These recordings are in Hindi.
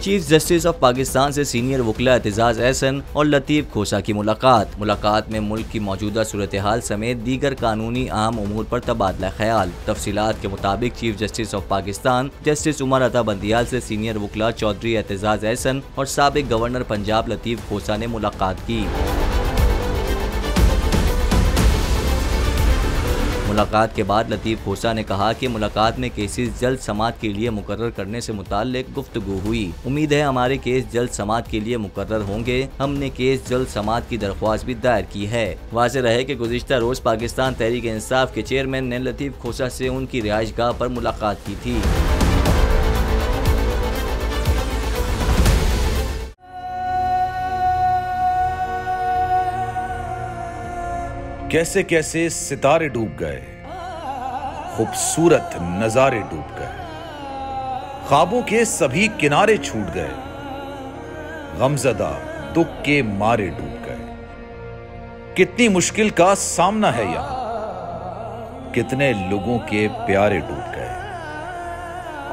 चीफ जस्टिस ऑफ पाकिस्तान से सीनियर वकील एतजाज एहसन और लतीफ खोसा की मुलाकात में मुल्क की मौजूदा सूरत हाल समेत दीगर कानूनी अहम उमूर पर तबादला ख्याल। तफसीलात के मुताबिक chief justice of Pakistan justice Umar Ata Bandial से सीनियर वकील चौधरी एतजाज एहसन और साबिक गवर्नर पंजाब लतीफ खोसा ने मुलाकात की। मुलाकात के बाद लतीफ खोसा ने कहा कि मुलाकात में केसेस जल्द समाअत के लिए मुकर्रर करने से मुताल्लिक गुफ्तगू हुई। उम्मीद है हमारे केस जल्द समाअत के लिए मुकर्रर होंगे। हमने केस जल्द समाअत की दरख्वास्त भी दायर की है। वाज़ेह रहे कि गुज़िश्ता रोज पाकिस्तान तहरीक इंसाफ के चेयरमैन ने लतीफ खोसा से उनकी रिहाइशगाह पर मुलाकात की थी। कैसे कैसे सितारे डूब गए, खूबसूरत नजारे डूब गए, ख्वाबों के सभी किनारे छूट गए, गमज़दा दुख के मारे डूब गए। कितनी मुश्किल का सामना है यहां, कितने लोगों के प्यारे डूब गए।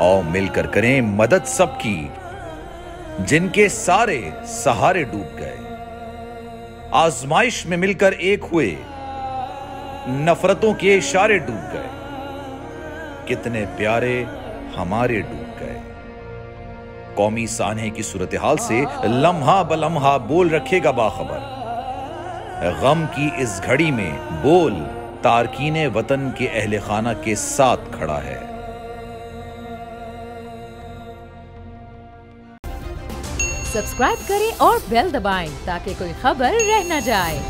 आओ मिलकर करें मदद सबकी, जिनके सारे सहारे डूब गए। आजमाइश में मिलकर एक हुए, नफरतों के इशारे डूब गए। कितने प्यारे हमारे डूब गए। कौमी सानहे की सूरत हाल से लम्हा बलम्हा बोल रखेगा बाखबर। गम की इस घड़ी में बोल तारकीने वतन के अहले खाना के साथ खड़ा है। सब्सक्राइब करें और बेल दबाएं ताकि कोई खबर रह न जाए।